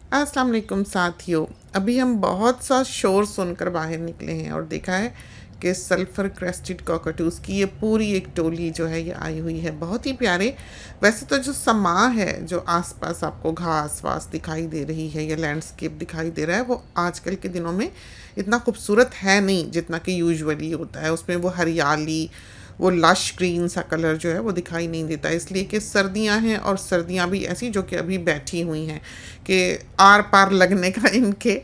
अस्सलाम वालेकुम साथियों। अभी हम बहुत सा शोर सुनकर बाहर निकले हैं और देखा है कि सल्फ़र क्रेस्टेड कॉकटूज़ की ये पूरी एक टोली जो है ये आई हुई है। बहुत ही प्यारे। वैसे तो जो समा है, जो आसपास आपको घास वास दिखाई दे रही है या लैंडस्केप दिखाई दे रहा है, वो आजकल के दिनों में इतना खूबसूरत है नहीं जितना कि यूजुअली होता है। उसमें वो हरियाली, वो लश ग्रीन सा कलर जो है वो दिखाई नहीं देता, इसलिए कि सर्दियां हैं और सर्दियां भी ऐसी जो कि अभी बैठी हुई हैं कि आर पार लगने का इनके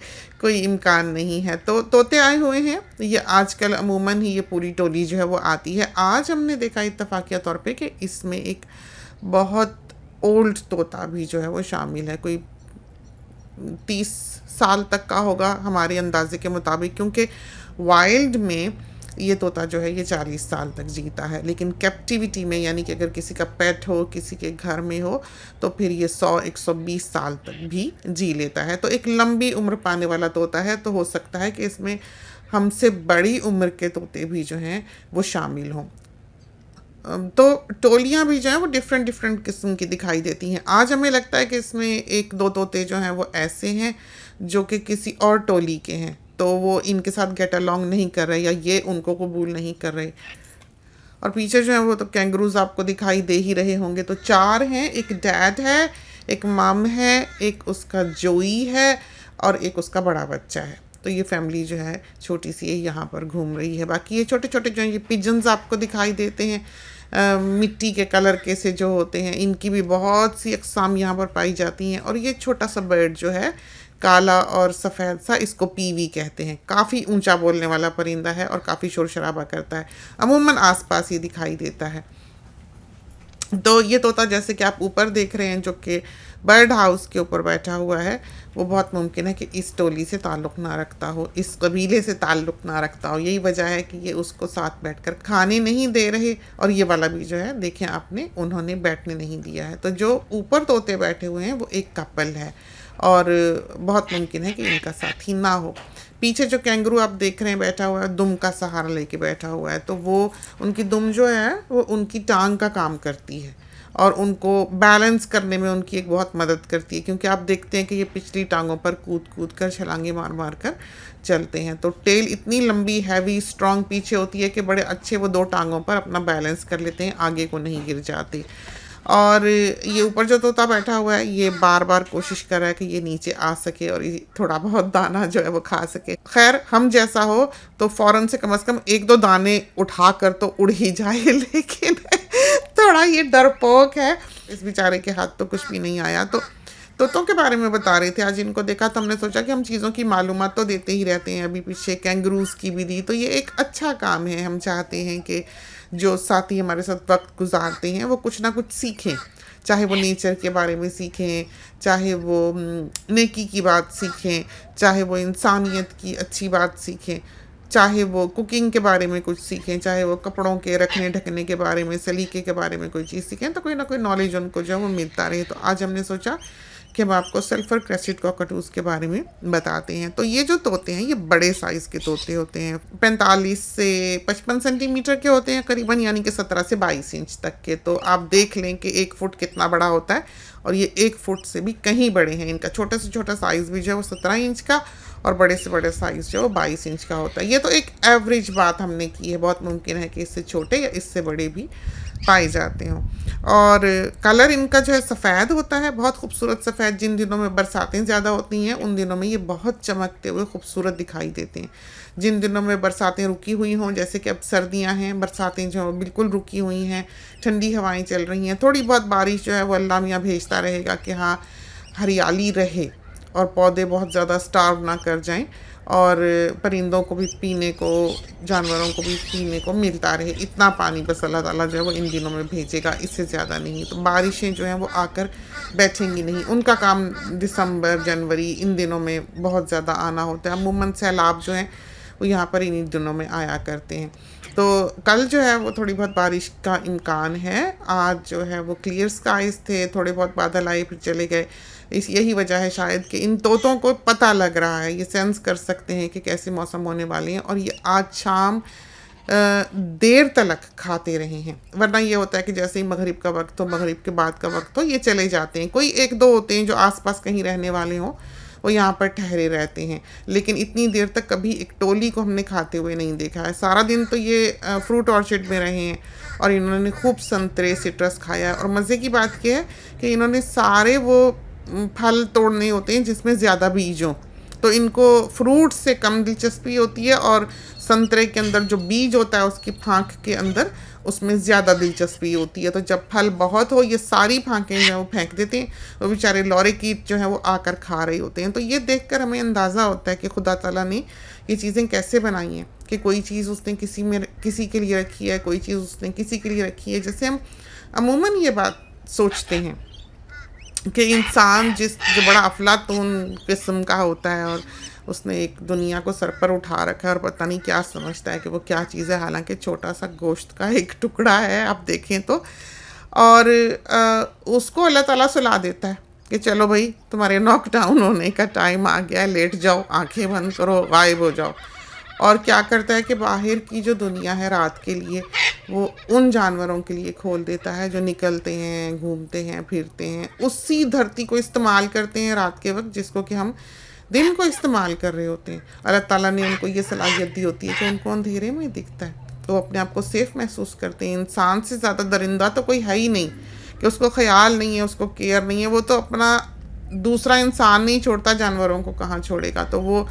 कोई इम्कान नहीं है। तो तोते आए हुए हैं, ये आजकल अमूमन ही ये पूरी टोली जो है वो आती है। आज हमने देखा इत्तफाकिया तौर पे कि इसमें एक बहुत ओल्ड तोता भी जो है वो शामिल है। कोई 30 साल तक का होगा हमारे अंदाजे के मुताबिक, क्योंकि वाइल्ड में ये तोता जो है ये 40 साल तक जीता है, लेकिन कैप्टिविटी में यानी कि अगर किसी का पेट हो, किसी के घर में हो, तो फिर ये 100-120 साल तक भी जी लेता है। तो एक लंबी उम्र पाने वाला तोता है। तो हो सकता है कि इसमें हमसे बड़ी उम्र के तोते भी जो हैं वो शामिल हों। तो टोलियाँ भी जो हैं वो डिफरेंट डिफरेंट किस्म की दिखाई देती हैं। आज हमें लगता है कि इसमें एक दो तोते जो हैं वो ऐसे हैं जो कि किसी और टोली के हैं, तो वो इनके साथ गेट अलॉन्ग नहीं कर रहे या ये उनको कबूल नहीं कर रहे। और पीछे जो है वो तो कैंगरूज आपको दिखाई दे ही रहे होंगे। तो 4 हैं, एक डैड है, एक मम है, एक उसका जोई है और एक उसका बड़ा बच्चा है। तो ये फैमिली जो है छोटी सी यहाँ पर घूम रही है। बाकी ये छोटे छोटे जो हैं ये पिजन्स आपको दिखाई देते हैं, मिट्टी के कलर के से जो होते हैं, इनकी भी बहुत सी अक़साम यहाँ पर पाई जाती हैं। और ये छोटा सा बर्ड जो है काला और सफ़ेद सा, इसको पीवी कहते हैं। काफ़ी ऊंचा बोलने वाला परिंदा है और काफ़ी शोर शराबा करता है। अमूमन आसपास ही दिखाई देता है। तो ये तोता जैसे कि आप ऊपर देख रहे हैं जो कि बर्ड हाउस के ऊपर बैठा हुआ है, वो बहुत मुमकिन है कि इस टोली से ताल्लुक़ ना रखता हो, इस कबीले से ताल्लुक़ ना रखता हो। यही वजह है कि ये उसको साथ बैठकर खाने नहीं दे रहे। और ये वाला भी जो है देखें आपने, उन्होंने बैठने नहीं दिया है। तो जो ऊपर तोते बैठे हुए हैं वो एक कपल है और बहुत मुमकिन है कि इनका साथी ना हो। पीछे जो कैंगरू आप देख रहे हैं बैठा हुआ है, दुम का सहारा लेके बैठा हुआ है। तो वो उनकी दुम जो है वो उनकी टांग का काम करती है और उनको बैलेंस करने में उनकी एक बहुत मदद करती है, क्योंकि आप देखते हैं कि ये पिछली टांगों पर कूद कूद कर, छलांगे मार मार कर चलते हैं। तो टेल इतनी लंबी, हैवी, स्ट्रॉन्ग पीछे होती है कि बड़े अच्छे वो 2 टांगों पर अपना बैलेंस कर लेते हैं, आगे को नहीं गिर जाते। और ये ऊपर जो तोता बैठा हुआ है ये बार बार कोशिश कर रहा है कि ये नीचे आ सके और ये थोड़ा बहुत दाना जो है वो खा सके। खैर, हम जैसा हो तो फ़ौरन से कम 1-2 दाने उठा कर तो उड़ ही जाए, लेकिन थोड़ा ये डरपोक है। इस बेचारे के हाथ तो कुछ भी नहीं आया। तो तोतों के बारे में बता रहे थे, आज इनको देखा तो हमने सोचा कि हम चीज़ों की मालूमात तो देते ही रहते हैं। अभी पीछे कैंगरूज़ की भी दी, तो ये एक अच्छा काम है। हम चाहते हैं कि जो साथी हमारे साथ वक्त गुजारते हैं वो कुछ ना कुछ सीखें, चाहे वो नेचर के बारे में सीखें, चाहे वो नेकी की बात सीखें, चाहे वो इंसानियत की अच्छी बात सीखें, चाहे वो कुकिंग के बारे में कुछ सीखें, चाहे वो कपड़ों के रखने ढकने के बारे में, सलीके के बारे में कोई चीज़ सीखें। तो कोई ना कोई नॉलेज उनको जो है वो मिलता रहे। तो आज हमने सोचा कि हम आपको सल्फ़र क्रेस्टेड कॉकटूज़ के बारे में बताते हैं। तो ये जो तोते हैं ये बड़े साइज़ के तोते होते हैं, 45 से 55 सेंटीमीटर के होते हैं करीबन, यानी कि 17 से 22 इंच तक के। तो आप देख लें कि 1 फुट कितना बड़ा होता है, और ये 1 फुट से भी कहीं बड़े हैं। इनका छोटे से छोटा साइज़ भी जो है वो 17 इंच का और बड़े से बड़े साइज़ जो है वो 22 इंच का होता है। ये तो एक एवरेज बात हमने की है, बहुत मुमकिन है कि इससे छोटे या इससे बड़े भी पाए जाते हों। और कलर इनका जो है सफ़ेद होता है, बहुत खूबसूरत सफ़ेद। जिन दिनों में बरसातें ज़्यादा होती हैं उन दिनों में ये बहुत चमकते हुए खूबसूरत दिखाई देते हैं। जिन दिनों में बरसातें रुकी हुई हों, जैसे कि अब सर्दियां हैं, बरसातें जो बिल्कुल रुकी हुई हैं, ठंडी हवाएं चल रही हैं, थोड़ी बहुत बारिश जो है वो अल्लाह मियाँ भेजता रहेगा कि हाँ हरियाली रहे और पौधे बहुत ज़्यादा स्टार्व ना कर जाएं और परिंदों को भी पीने को, जानवरों को भी पीने को मिलता रहे। इतना पानी बस अल्लाह ताला जो है वो इन दिनों में भेजेगा, इससे ज़्यादा नहीं। तो बारिशें जो हैं वो आकर बैठेंगी नहीं। उनका काम दिसंबर, जनवरी इन दिनों में बहुत ज़्यादा आना होता है। अमूमन सैलाब जो हैं वो यहाँ पर इन्हीं दिनों में आया करते हैं। तो कल जो है वो थोड़ी बहुत बारिश का इम्कान है। आज जो है वो क्लियर स्काइज थे, थोड़े बहुत बादल आए फिर चले गए। इस यही वजह है शायद कि इन तोतों को पता लग रहा है, ये सेंस कर सकते हैं कि कैसे मौसम होने वाले हैं। और ये आज शाम देर तलक खाते रहे हैं। वरना ये होता है कि जैसे ही मगरिब का वक्त हो, मगरिब के बाद का वक्त हो, ये चले जाते हैं। कोई एक दो होते हैं जो आसपास कहीं रहने वाले हों, वो यहाँ पर ठहरे रहते हैं, लेकिन इतनी देर तक कभी एक टोली को हमने खाते हुए नहीं देखा है। सारा दिन तो ये फ्रूट ऑर्चर्ड में रहे हैं और इन्होंने खूब संतरे, सिट्रस खाया है। और मज़े की बात यह है कि इन्होंने सारे वो फल तोड़ने होते हैं जिसमें ज़्यादा बीज हों, तो इनको फ्रूट से कम दिलचस्पी होती है, और संतरे के अंदर जो बीज होता है उसकी फांक के अंदर, उसमें ज़्यादा दिलचस्पी होती है। तो जब फल बहुत हो, ये सारी फांकें जो है वो फेंक देते हैं, वो बेचारे लौरे कीट जो है वो आकर खा रहे होते हैं। तो ये देखकर हमें अंदाज़ा होता है कि खुदा ताला ने ये चीज़ें कैसे बनाई हैं, कि कोई चीज़ उसने किसी के लिए रखी है, कोई चीज़ उसने किसी के लिए रखी है। जैसे हम अमूमन ये बात सोचते हैं कि इंसान जो बड़ा अफलातून किस्म का होता है और उसने एक दुनिया को सर पर उठा रखा है और पता नहीं क्या समझता है कि वो क्या चीज़ है, हालांकि छोटा सा गोश्त का एक टुकड़ा है आप देखें तो। और उसको अल्लाह ताला सुला देता है कि चलो भाई तुम्हारे नॉकडाउन होने का टाइम आ गया है, लेट जाओ, आंखें बंद करो, गायब हो जाओ। और क्या करता है कि बाहर की जो दुनिया है रात के लिए, वो उन जानवरों के लिए खोल देता है जो निकलते हैं, घूमते हैं, फिरते हैं, उसी धरती को इस्तेमाल करते हैं रात के वक्त जिसको कि हम दिन को इस्तेमाल कर रहे होते हैं। अल्लाह ताला ने उनको ये सलाहियत दी होती है कि उनको अंधेरे में दिखता है, तो अपने आप को सेफ महसूस करते हैं। इंसान से ज़्यादा दरिंदा तो कोई है ही नहीं कि उसको ख्याल नहीं है, उसको केयर नहीं है। वो तो अपना दूसरा इंसान नहीं छोड़ता, जानवरों को कहाँ छोड़ेगा। तो वो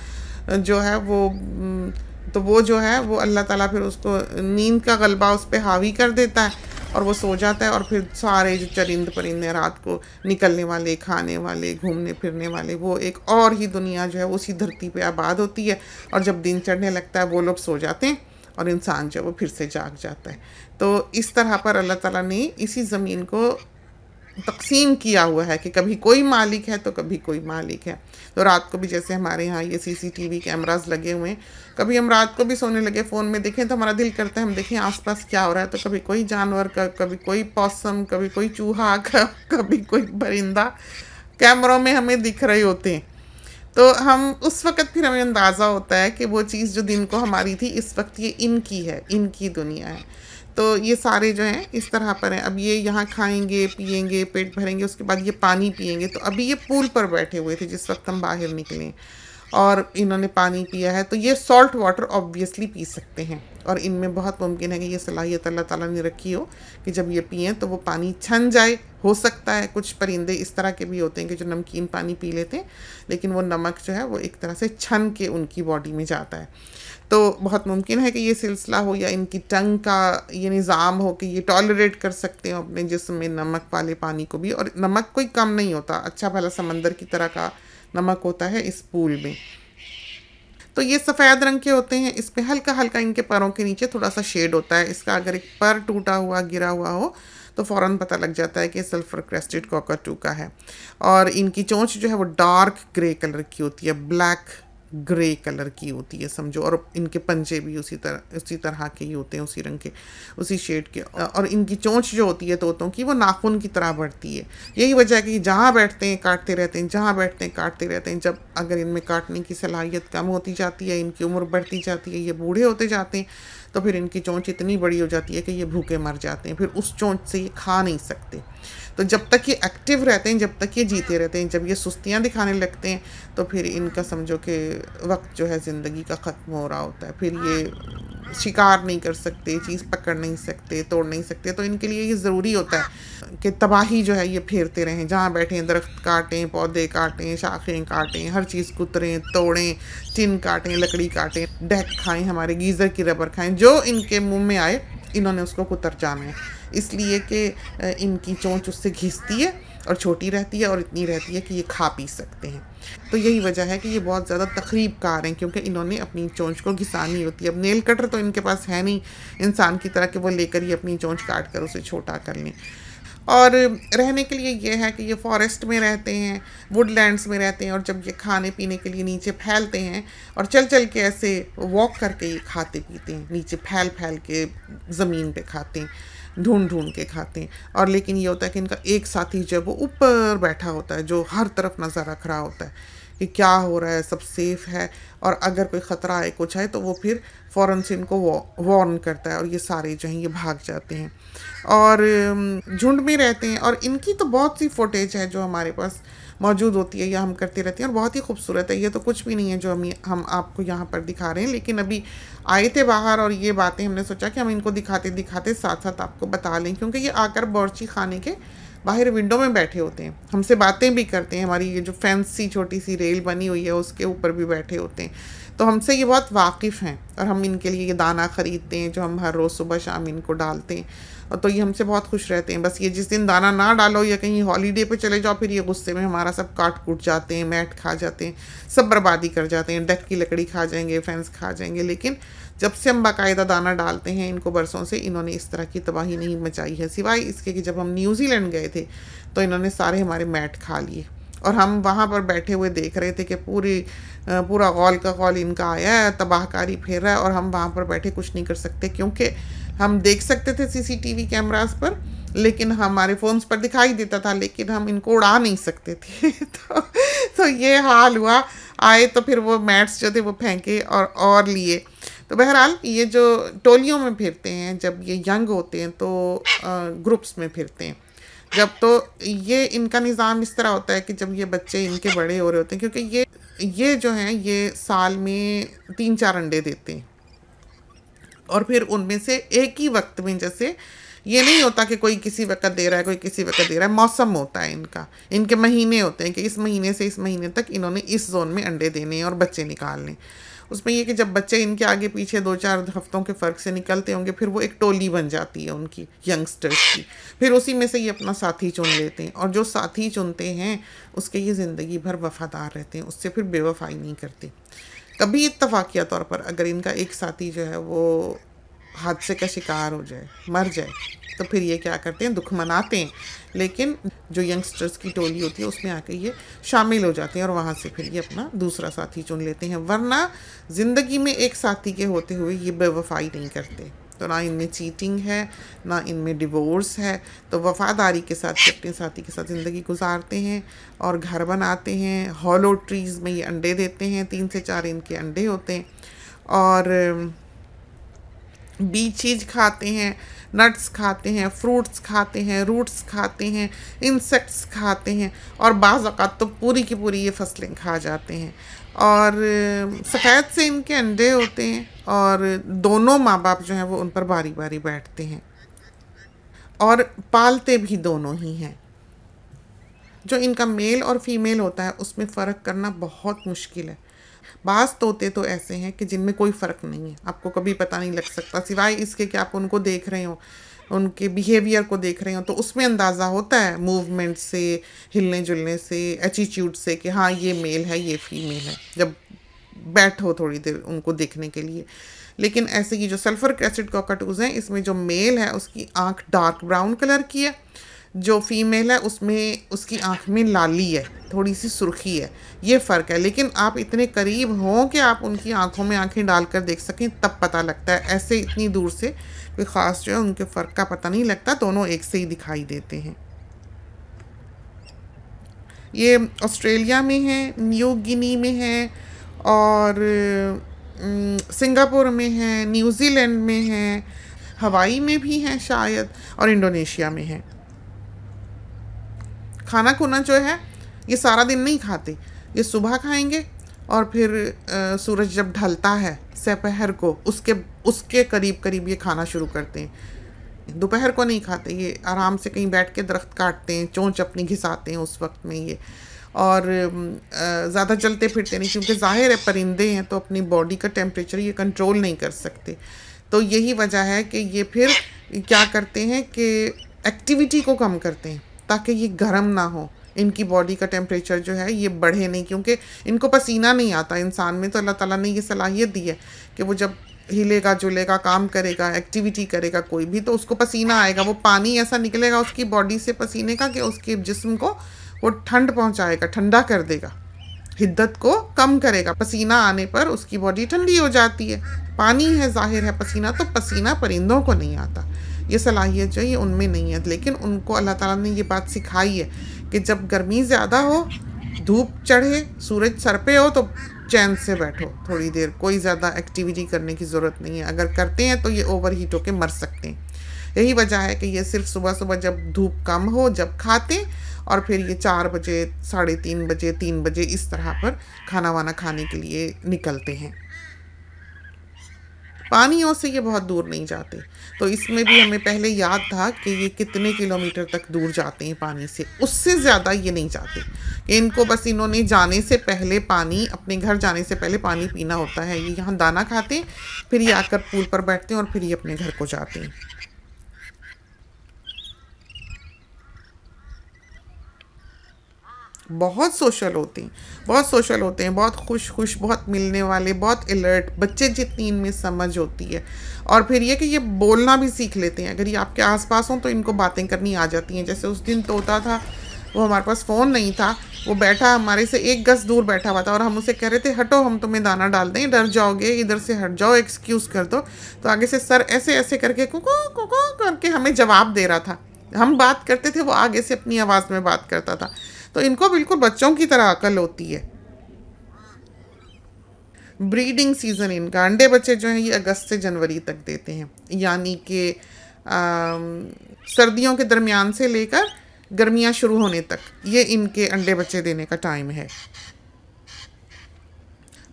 जो है वो अल्लाह ताला फिर उसको नींद का गलबा उस पर हावी कर देता है और वो सो जाता है। और फिर सारे जो चरिंद परिंदे रात को निकलने वाले, खाने वाले, घूमने फिरने वाले, वो एक और ही दुनिया जो है उसी धरती पे आबाद होती है। और जब दिन चढ़ने लगता है वो लोग सो जाते हैं और इंसान जो है वो फिर से जाग जाता है। तो इस तरह पर अल्लाह ताला ने इसी ज़मीन को तकसीम किया हुआ है कि कभी कोई मालिक है तो कभी कोई मालिक है। तो रात को भी जैसे हमारे यहाँ ये CCTV कैमरास लगे हुए हैं, कभी हम रात को भी सोने लगे फ़ोन में देखें तो हमारा दिल करता है हम देखें आसपास क्या हो रहा है। तो कभी कोई जानवर का, कभी कोई पॉसम, कभी कोई चूहा, कभी कोई परिंदा कैमरों में हमें दिख रहे होते हैं। तो हम उस वक़्त फिर हमें अंदाज़ा होता है कि वो चीज़ जो दिन को हमारी थी, इस वक्त ये इनकी है, इनकी दुनिया है। तो ये सारे जो हैं इस तरह पर हैं। अब ये यहाँ खाएंगे, पिएंगे, पेट भरेंगे, उसके बाद ये पानी पिएंगे। तो अभी ये पूल पर बैठे हुए थे जिस वक्त हम बाहर निकले और इन्होंने पानी पिया है, तो ये सॉल्ट वाटर ऑब्वियसली पी सकते हैं। और इनमें बहुत मुमकिन है कि ये सलाहियत अल्लाह ताला ने रखी हो कि जब ये पिएँ तो वो पानी छन जाए। हो सकता है कुछ परिंदे इस तरह के भी होते हैं कि जो नमकीन पानी पी लेते हैं, लेकिन वो नमक जो है वो एक तरह से छन के उनकी बॉडी में जाता है। तो बहुत मुमकिन है कि ये सिलसिला हो या इनकी टंग का ये निज़ाम हो कि ये टॉलरेट कर सकते हो अपने जिस्म में नमक वाले पानी को भी। और नमक कोई कम नहीं होता, अच्छा भला समंदर की तरह का नमक होता है इस पूल में। तो ये सफ़ेद रंग के होते हैं, इस पे हल्का हल्का इनके पैरों के नीचे थोड़ा सा शेड होता है। इसका अगर एक पर टूटा हुआ, गिरा हुआ हो तो फ़ौरन पता लग जाता है कि सल्फ़र क्रेस्टेड कॉकटू का है। और इनकी चोंच जो है वो डार्क ग्रे कलर की होती है, ब्लैक ग्रे कलर की होती है समझो। और इनके पंजे भी उसी तरह के ही होते हैं, उसी रंग के, उसी शेड के। और इनकी चोंच जो होती है तोतों की, वो नाखून की तरह बढ़ती है। यही वजह है कि जहाँ बैठते हैं काटते रहते हैं, जहाँ बैठते हैं काटते रहते हैं। जब अगर इनमें काटने की सलाहियत कम होती जाती है, इनकी उम्र बढ़ती जाती है, ये बूढ़े होते जाते हैं, तो फिर इनकी चोंच इतनी बड़ी हो जाती है कि ये भूखे मर जाते हैं। फिर उस चोंच से ये खा नहीं सकते। तो जब तक ये एक्टिव रहते हैं, जब तक ये जीते रहते हैं, जब ये सुस्तियाँ दिखाने लगते हैं तो फिर इनका समझो कि वक्त जो है ज़िंदगी का ख़त्म हो रहा होता है। फिर ये शिकार नहीं कर सकते, चीज़ पकड़ नहीं सकते, तोड़ नहीं सकते। तो इनके लिए ये ज़रूरी होता है कि तबाही जो है ये फेरते रहें। जहाँ बैठें दरख्त काटें, पौधे काटें, शाखें काटें, हर चीज़ कुतरें, तोड़ें, टिन काटें, लकड़ी काटें, डेक खाएँ, हमारे गीज़र की रबर खाएँ, जो इनके मुँह में आए इन्होंने उसको कुतर जाना है। इसलिए कि इनकी चोंच उससे घिसती है और छोटी रहती है और इतनी रहती है कि ये खा पी सकते हैं। तो यही वजह है कि ये बहुत ज़्यादा तकरीबकार हैं, क्योंकि इन्होंने अपनी चोंच को घिसानी होती है। अब नेल कटर तो इनके पास है नहीं इंसान की तरह कि वो लेकर ही अपनी चोंच काट कर उसे छोटा कर लें। और रहने के लिए ये है कि ये फॉरेस्ट में रहते हैं, वुडलैंड्स में रहते हैं। और जब ये खाने पीने के लिए नीचे फैलते हैं और चल चल के ऐसे वॉक करके ये खाते पीते हैं, नीचे फैल फैल के ज़मीन पे खाते हैं, ढूंढ ढूंढ के खाते हैं। और लेकिन ये होता है कि इनका एक साथी जो है वो ऊपर बैठा होता है, जो हर तरफ नज़र रख रहा होता है कि क्या हो रहा है, सब सेफ है, और अगर कोई ख़तरा आए कुछ आए तो वो फिर फ़ौरन से इनको वार्न करता है, और ये सारे जो हैं ये भाग जाते हैं और झुंड में रहते हैं। और इनकी तो बहुत सी फुटेज है जो हमारे पास मौजूद होती है या हम करते रहते हैं, और बहुत ही खूबसूरत है। ये तो कुछ भी नहीं है जो हम आपको यहाँ पर दिखा रहे हैं, लेकिन अभी आए थे बाहर और ये बातें हमने सोचा कि हम इनको दिखाते दिखाते साथ साथ आपको बता लें, क्योंकि ये आकर बावर्ची खाने के बाहर विंडो में बैठे होते हैं, हमसे बातें भी करते हैं, हमारी ये जो फैंसी छोटी सी रेल बनी हुई है उसके ऊपर भी बैठे होते हैं, तो हमसे ये बहुत वाकिफ़ हैं। और हम इनके लिए ये दाना ख़रीदते हैं जो हम हर रोज़ सुबह शाम इनको डालते हैं, और तो ये हमसे बहुत खुश रहते हैं। बस ये जिस दिन दाना ना डालो या कहीं हॉलीडे पे चले जाओ, फिर ये गुस्से में हमारा सब काट कूट जाते हैं, मैट खा जाते हैं, सब बर्बादी कर जाते हैं, डेक की लकड़ी खा जाएंगे, फेंस खा जाएंगे। लेकिन जब से हम बाकायदा दाना डालते हैं इनको बरसों से, इन्होंने इस तरह की तबाही नहीं मचाई है, सिवाय इसके कि जब हम न्यूजीलैंड गए थे तो इन्होंने सारे हमारे मैट खा लिए, और हम वहाँ पर बैठे हुए देख रहे थे कि पूरा गौल का गौल इनका आया है, तबाहकारी फेर रहा है, और हम वहाँ पर बैठे कुछ नहीं कर सकते, क्योंकि हम देख सकते थे सीसीटीवी कैमरास पर, लेकिन हमारे फ़ोन्स पर दिखाई देता था, लेकिन हम इनको उड़ा नहीं सकते थे। तो ये हाल हुआ। आए तो फिर वो मैट्स जो थे वो फेंके और लिए। तो बहरहाल ये जो टोलियों में फिरते हैं, जब ये यंग होते हैं तो ग्रुप्स में फिरते हैं। जब तो ये इनका निज़ाम इस तरह होता है कि जब ये बच्चे इनके बड़े हो रहे होते हैं, क्योंकि ये जो हैं ये साल में 3-4 अंडे देते हैं, और फिर उनमें से एक ही वक्त में, जैसे ये नहीं होता कि कोई किसी वक्त दे रहा है कोई किसी वक्त दे रहा है, मौसम होता है इनका, इनके महीने होते हैं कि इस महीने से इस महीने तक इन्होंने इस जोन में अंडे देने हैं और बच्चे निकालने। उसमें ये कि जब बच्चे इनके आगे पीछे 2-4 हफ्तों के फ़र्क से निकलते होंगे, फिर वो एक टोली बन जाती है उनकी यंगस्टर्स की, फिर उसी में से ये अपना साथी चुन लेते हैं, और जो साथी चुनते हैं उसके ये ज़िंदगी भर वफ़ादार रहते हैं, उससे फिर बेवफाई नहीं करते। कभी इत्तफाकिया तौर पर अगर इनका एक साथी जो है वो हादसे का शिकार हो जाए, मर जाए, तो फिर ये क्या करते हैं, दुख मनाते हैं, लेकिन जो यंगस्टर्स की टोली होती है उसमें आके ये शामिल हो जाते हैं, और वहाँ से फिर ये अपना दूसरा साथी चुन लेते हैं। वरना ज़िंदगी में एक साथी के होते हुए ये बेवफाई नहीं करते। तो ना इनमें चीटिंग है, ना इनमें डिवोर्स है, तो वफ़ादारी के साथ अपने साथी के साथ ज़िंदगी गुजारते हैं और घर बनाते हैं। हॉलो ट्रीज़ में ये अंडे देते हैं, 3 से 4 इनके अंडे होते हैं, और बीज चीज खाते हैं, नट्स खाते हैं, फ्रूट्स खाते हैं, रूट्स खाते हैं, इंसेक्ट्स खाते हैं, और बाज़ औक़ात तो पूरी की पूरी ये फसलें खा जाते हैं। और सफ़ेद से इनके अंडे होते हैं, और दोनों माँ बाप जो हैं वो उन पर बारी बारी बैठते हैं, और पालते भी दोनों ही हैं। जो इनका मेल और फीमेल होता है उसमें फ़र्क करना बहुत मुश्किल है। बाज़ तोते तो ऐसे हैं कि जिनमें कोई फ़र्क नहीं है, आपको कभी पता नहीं लग सकता, सिवाय इसके कि आप उनको देख रहे हो, उनके बिहेवियर को देख रहे हो, तो उसमें अंदाज़ा होता है मूवमेंट से, हिलने जुलने से, एटीट्यूड से कि हाँ ये मेल है ये फीमेल है, जब बैठो थोड़ी देर उनको देखने के लिए। लेकिन ऐसे की जो सल्फरिक एसिड कॉकटूज़ हैं, इसमें जो मेल है उसकी आँख डार्क ब्राउन कलर की है, जो फीमेल है उसमें उसकी आँख में लाली है, थोड़ी सी सुर्खी है, ये फ़र्क है। लेकिन आप इतने करीब हों कि आप उनकी आँखों में आँखें डालकर देख सकें तब पता लगता है, ऐसे इतनी दूर से कोई ख़ास जो है उनके फ़र्क का पता नहीं लगता, दोनों एक से ही दिखाई देते हैं। ये ऑस्ट्रेलिया में है, न्यू गिनी में है, और सिंगापुर में है, न्यूजीलैंड में है, हवाई में भी हैं शायद, और इंडोनेशिया में है। खाना खुना जो है ये सारा दिन नहीं खाते, ये सुबह खाएंगे, और फिर सूरज जब ढलता है दोपहर को उसके करीब करीब ये खाना शुरू करते हैं। दोपहर को नहीं खाते, ये आराम से कहीं बैठ के दरख्त काटते हैं, चोंच अपनी घिसाते हैं उस वक्त में ये, और ज़्यादा चलते फिरते नहीं, क्योंकि ज़ाहिर है परिंदे हैं तो अपनी बॉडी का टेम्परेचर ये कंट्रोल नहीं कर सकते। तो यही वजह है कि ये फिर क्या करते हैं कि एक्टिविटी को कम करते हैं ताकि ये गर्म ना हो, इनकी बॉडी का टेम्परेचर जो है ये बढ़े नहीं, क्योंकि इनको पसीना नहीं आता। इंसान में तो अल्लाह ताला ने ये सलाहियत दी है कि वो जब हिलेगा जुलेगा, काम करेगा, एक्टिविटी करेगा कोई भी, तो उसको पसीना आएगा, वो पानी ऐसा निकलेगा उसकी बॉडी से पसीने का कि उसके जिस्म को वो ठंड पहुंचाएगा, ठंडा कर देगा, हिद्दत को कम करेगा। पसीना आने पर उसकी बॉडी ठंडी हो जाती है, पानी है ज़ाहिर है पसीना, तो पसीना परिंदों को नहीं आता, ये सलाहियत जो है उनमें नहीं है। लेकिन उनको अल्लाह ताला ने ये बात सिखाई है कि जब गर्मी ज़्यादा हो धूप चढ़े, सूरज सर पे हो तो चैन से बैठो थोड़ी देर, कोई ज़्यादा एक्टिविटी करने की ज़रूरत नहीं है। अगर करते हैं तो ये ओवर हीट होके मर सकते हैं। यही वजह है कि ये सिर्फ सुबह सुबह जब धूप कम हो जब खाते, और फिर ये 4 बजे, 3:30 बजे, 3 बजे इस तरह पर खाना वाना खाने के लिए निकलते हैं। पानियों से ये बहुत दूर नहीं जाते। तो इसमें भी हमें पहले याद था कि ये कितने किलोमीटर तक दूर जाते हैं पानी से, उससे ज़्यादा ये नहीं जाते। कि इनको बस इन्होंने जाने से पहले पानी, अपने घर जाने से पहले पानी पीना होता है। ये यहाँ दाना खाते हैं, फिर ये आकर पूल पर बैठते हैं और फिर ये अपने घर को जाते हैं। बहुत सोशल होते हैं, बहुत सोशल होते हैं, बहुत खुश, बहुत मिलने वाले, बहुत अलर्ट, बच्चे जितनी इनमें समझ होती है। और फिर ये कि ये बोलना भी सीख लेते हैं। अगर ये आपके आसपास हों तो इनको बातें करनी आ जाती हैं। जैसे उस दिन तोता था, वो हमारे पास फ़ोन नहीं था, वो बैठा हमारे से 1 गज दूर बैठा हुआ था और हम उसे कह रहे थे हटो, हम तुम्हें दाना डाल दें, डर जाओगे, इधर से हट जाओ, एक्सक्यूज़ कर दो। तो आगे से सर ऐसे ऐसे करके कुकू कुकू करके हमें जवाब दे रहा था। हम बात करते थे, वो आगे से अपनी आवाज़ में बात करता था। तो इनको बिल्कुल बच्चों की तरह अकल होती है। ब्रीडिंग सीज़न इनका, अंडे बच्चे जो हैं ये अगस्त से जनवरी तक देते हैं, यानी कि सर्दियों के दरमियान से लेकर गर्मियाँ शुरू होने तक ये इनके अंडे बच्चे देने का टाइम है।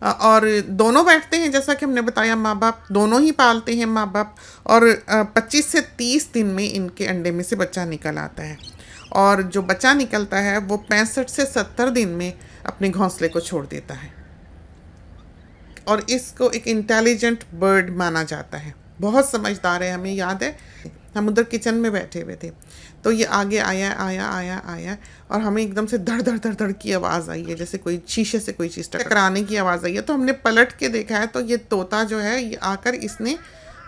और दोनों बैठते हैं, जैसा कि हमने बताया, माँ बाप दोनों ही पालते हैं माँ बाप। और 25 से 30 दिन में इनके अंडे में से बच्चा निकल आता है। और जो बच्चा निकलता है वो 65 से 70 दिन में अपने घोंसले को छोड़ देता है। और इसको एक इंटेलिजेंट बर्ड माना जाता है, बहुत समझदार है। हमें याद है हम उधर किचन में बैठे हुए थे, तो ये आगे आया आया आया आया और हमें एकदम से धड़ धड़ धड़ धड़ की आवाज़ आई है, जैसे कोई शीशे से कोई चीज़ टकराने की आवाज़ आई है। तो हमने पलट के देखा है तो ये तोता जो है ये आकर इसने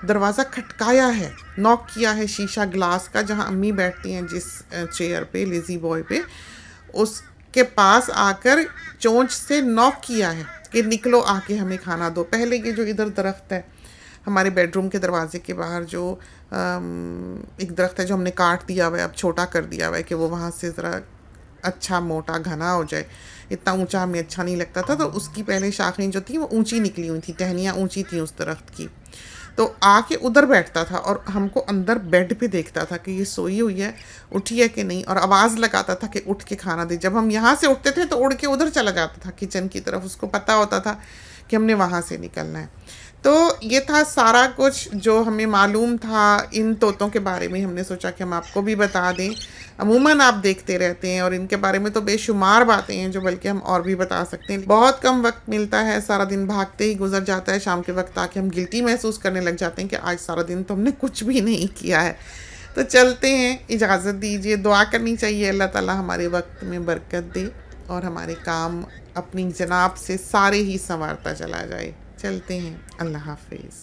दरवाज़ा खटकाया है, नॉक किया है शीशा ग्लास का, जहाँ अम्मी बैठती हैं जिस चेयर पे, लेज़ी बॉय पे, उसके पास आकर चोंच से नॉक किया है कि निकलो, आके हमें खाना दो। पहले ये जो इधर दरख्त है हमारे बेडरूम के दरवाजे के बाहर, जो एक दरख्त है जो हमने काट दिया हुआ है, अब छोटा कर दिया हुआ है कि वो वहाँ से ज़रा अच्छा मोटा घना हो जाए। इतना ऊंचा हमें अच्छा नहीं लगता था, तो उसकी पहले शाखें जो थी वो ऊंची निकली हुई थी, टहनियाँ ऊंची थी उस दरख्त की। तो आके उधर बैठता था और हमको अंदर बेड पे देखता था कि ये सोई हुई है, उठी है कि नहीं, और आवाज़ लगाता था कि उठ के खाना दे। जब हम यहाँ से उठते थे तो उड़ के उधर चला जाता था किचन की तरफ, उसको पता होता था कि हमने वहाँ से निकलना है। तो ये था सारा कुछ जो हमें मालूम था इन तोतों के बारे में। हमने सोचा कि हम आपको भी बता दें। अमूमन आप देखते रहते हैं और इनके बारे में तो बेशुमार बातें हैं जो बल्कि हम और भी बता सकते हैं। बहुत कम वक्त मिलता है, सारा दिन भागते ही गुजर जाता है। शाम के वक्त आके हम गिल्टी महसूस करने लग जाते हैं कि आज सारा दिन तो हमने कुछ भी नहीं किया है। तो चलते हैं, इजाज़त दीजिए। दुआ करनी चाहिए अल्लाह ताला हमारे वक्त में बरकत दे और हमारे काम अपनी जनाब से सारे ही संवारता चला जाए। चलते हैं, अल्लाह हाफिज़।